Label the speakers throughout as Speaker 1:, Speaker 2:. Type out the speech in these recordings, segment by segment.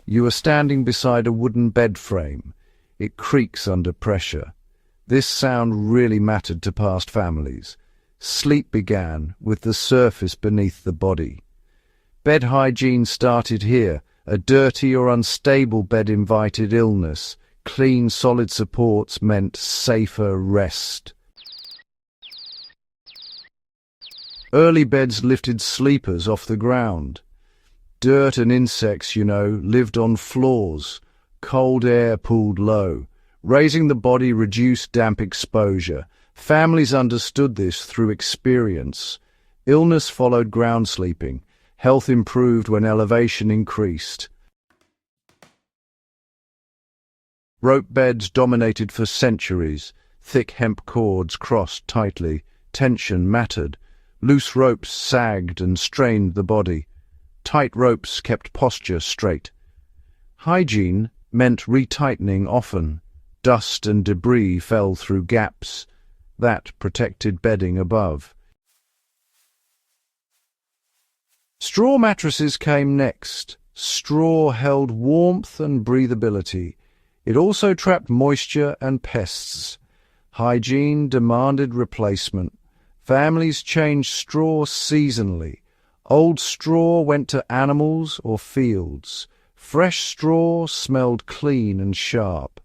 Speaker 1: You are standing beside a wooden bed frame. It creaks under pressure. This sound really mattered to past families. Sleep began with the surface beneath the body. Bed hygiene started here. A dirty or unstable bed invited illness. Clean, solid supports meant safer rest. Early beds lifted sleepers off the ground. Dirt and insects, lived on floors. Cold air pooled low. Raising the body reduced damp exposure. Families understood this through experience. Illness followed ground sleeping. Health improved when elevation increased. Rope beds dominated for centuries. Thick hemp cords crossed tightly. Tension mattered. Loose ropes sagged and strained the body. Tight ropes kept posture straight. Hygiene meant retightening often. Dust and debris fell through gaps. That protected bedding above. Straw mattresses came next. Straw held warmth and breathability. It also trapped moisture and pests. Hygiene demanded replacement. Families changed straw seasonally. Old straw went to animals or fields. Fresh straw smelled clean and sharp.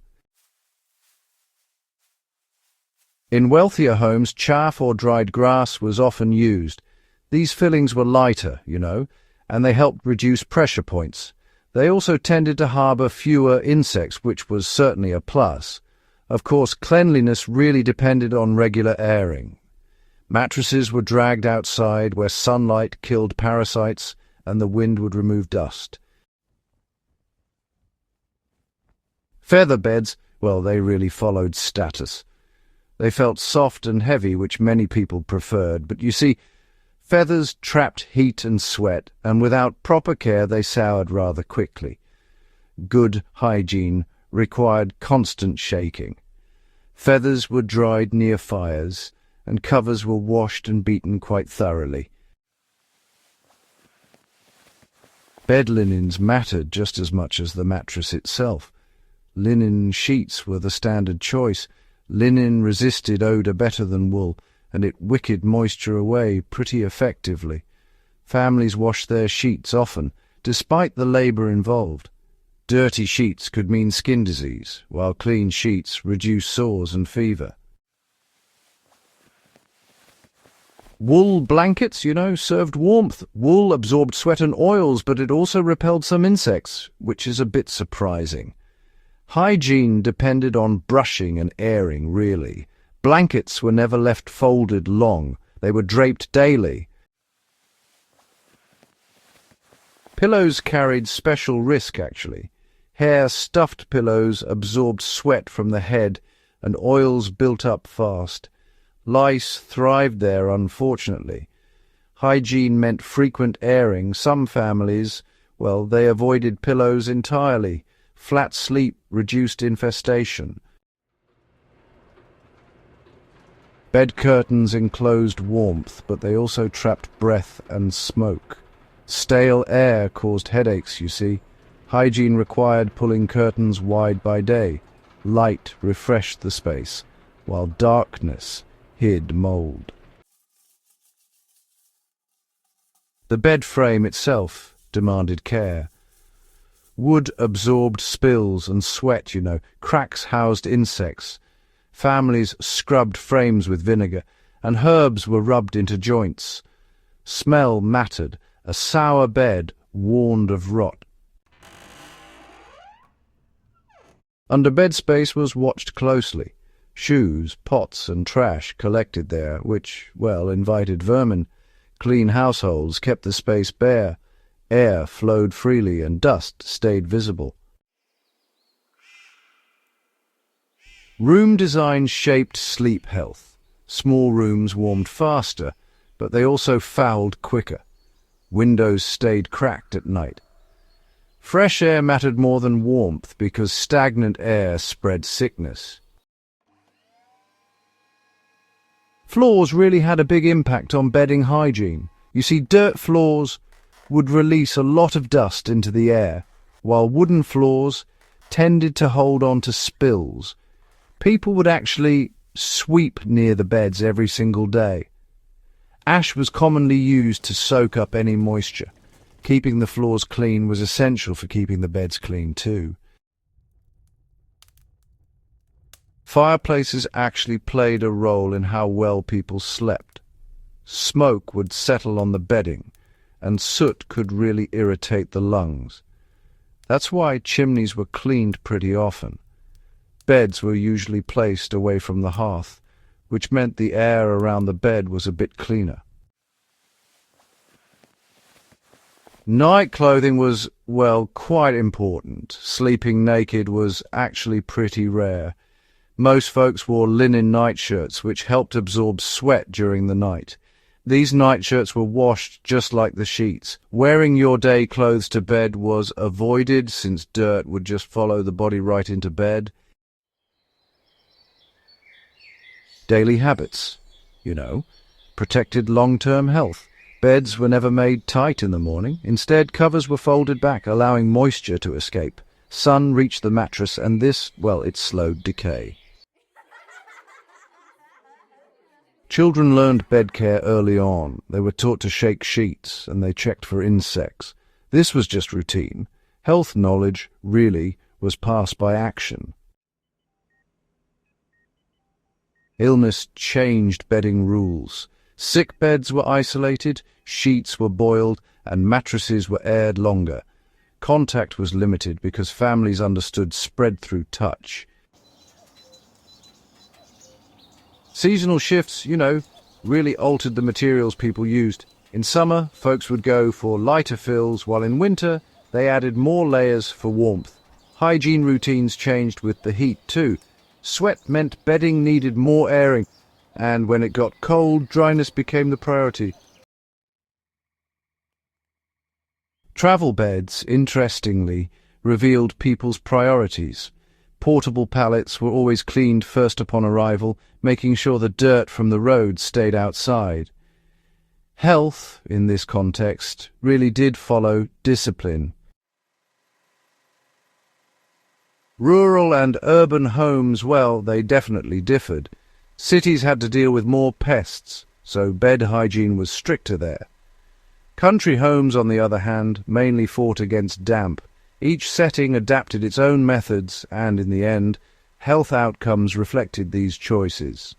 Speaker 1: In wealthier homes, chaff or dried grass was often used. These fillings were lighter, and they helped reduce pressure points. They also tended to harbour fewer insects, which was certainly a plus. Of course, cleanliness really depended on regular airing. Mattresses were dragged outside where sunlight killed parasites and the wind would remove dust. Feather beds, they really followed status. They felt soft and heavy, which many people preferred, but you see, feathers trapped heat and sweat, and without proper care they soured rather quickly. Good hygiene required constant shaking. Feathers were dried near fires, and covers were washed and beaten quite thoroughly. Bed linens mattered just as much as the mattress itself. Linen sheets were the standard choice. Linen resisted odour better than wool, and it wicked moisture away pretty effectively. Families washed their sheets often, despite the labour involved. Dirty sheets could mean skin disease, while clean sheets reduced sores and fever. Wool blankets, served warmth. Wool absorbed sweat and oils, but it also repelled some insects, which is a bit surprising. Hygiene depended on brushing and airing, really. Blankets were never left folded long. They were draped daily. Pillows carried special risk, actually. Hair-stuffed pillows absorbed sweat from the head, and oils built up fast. Lice thrived there, unfortunately. Hygiene meant frequent airing. Some families, they avoided pillows entirely. Flat sleep reduced infestation. Bed curtains enclosed warmth, but they also trapped breath and smoke. Stale air caused headaches, you see. Hygiene required pulling curtains wide by day. Light refreshed the space, while darkness hid mould. The bed frame itself demanded care. Wood absorbed spills and sweat, Cracks housed insects. Families scrubbed frames with vinegar, and herbs were rubbed into joints. Smell mattered. A sour bed warned of rot. Under bed space was watched closely. Shoes, pots, and trash collected there, which, invited vermin. Clean households kept the space bare. Air flowed freely and dust stayed visible. Room design shaped sleep health. Small rooms warmed faster, but they also fouled quicker. Windows stayed cracked at night. Fresh air mattered more than warmth because stagnant air spread sickness. Floors really had a big impact on bedding hygiene. You see, dirt floors would release a lot of dust into the air. while wooden floors tended to hold on to spills. People would actually sweep near the beds every single day. Ash was commonly used to soak up any moisture. Keeping the floors clean was essential for keeping the beds clean too. Fireplaces actually played a role in how well people slept. Smoke would settle on the bedding, and soot could really irritate the lungs. That's why chimneys were cleaned pretty often. Beds were usually placed away from the hearth, which meant the air around the bed was a bit cleaner. Night clothing was, well, quite important. Sleeping naked was actually pretty rare. Most folks wore linen nightshirts, which helped absorb sweat during the night. These nightshirts were washed just like the sheets. Wearing your day clothes to bed was avoided, since dirt would just follow the body right into bed. Daily habits, protected long-term health. Beds were never made tight in the morning. Instead, covers were folded back, allowing moisture to escape. Sun reached the mattress, and this, well, it slowed decay. Children learned bed care early on. They were taught to shake sheets, and they checked for insects. This was just routine. Health knowledge, really, was passed by action. Illness changed bedding rules. Sick beds were isolated, sheets were boiled, and mattresses were aired longer. Contact was limited because families understood spread through touch. Seasonal shifts, really altered the materials people used. In summer, folks would go for lighter fills, while in winter, they added more layers for warmth. Hygiene routines changed with the heat too. Sweat meant bedding needed more airing, and when it got cold, dryness became the priority. Travel beds, interestingly, revealed people's priorities. Portable pallets were always cleaned first upon arrival, making sure the dirt from the road stayed outside. Health, in this context, really did follow discipline. Rural and urban homes, well, they definitely differed. Cities had to deal with more pests, so bed hygiene was stricter there. Country homes, on the other hand, mainly fought against damp. Each setting adapted its own methods, and in the end, health outcomes reflected these choices.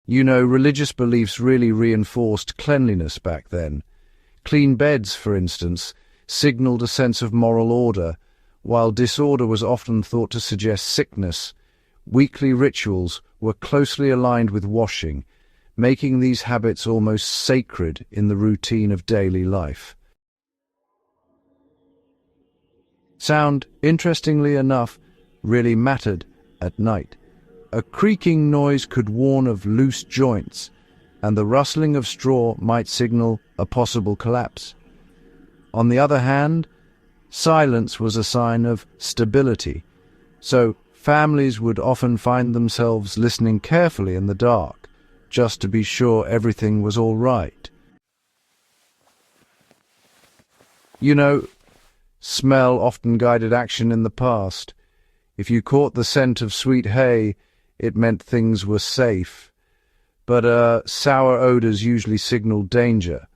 Speaker 1: Religious beliefs really reinforced cleanliness back then. Clean beds, for instance, signaled a sense of moral order, while disorder was often thought to suggest sickness. Weekly rituals were closely aligned with washing, making these habits almost sacred in the routine of daily life. Sound, interestingly enough, really mattered at night. A creaking noise could warn of loose joints, and the rustling of straw might signal a possible collapse. On the other hand, silence was a sign of stability, so families would often find themselves listening carefully in the dark, just to be sure everything was all right. Smell often guided action in the past. If you caught the scent of sweet hay, it meant things were safe. But sour odors usually signaled danger.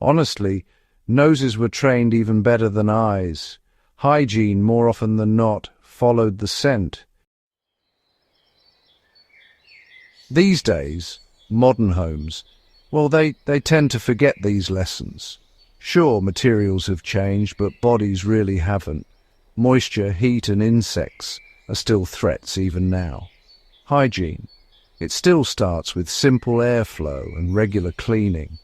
Speaker 1: Honestly, noses were trained even better than eyes. Hygiene, more often than not, followed the scent. These days, modern homes, well, they tend to forget these lessons. Sure, materials have changed, but bodies really haven't. Moisture, heat, and insects are still threats even now. Hygiene. It still starts with simple airflow and regular cleaning.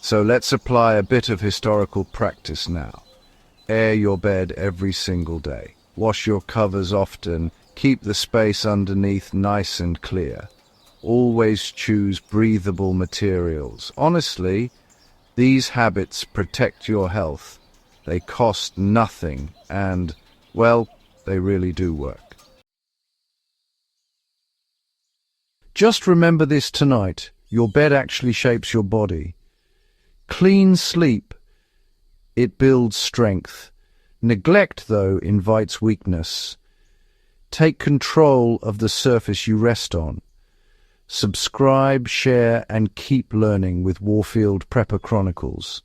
Speaker 1: So let's apply a bit of historical practice now. Air your bed every single day. Wash your covers often. Keep the space underneath nice and clear. Always choose breathable materials. Honestly, these habits protect your health. They cost nothing and, well, they really do work. Just remember this tonight. Your bed actually shapes your body. Clean sleep, it builds strength. Neglect, though, invites weakness. Take control of the surface you rest on. Subscribe, share, and keep learning with Warfield Prepper Chronicles.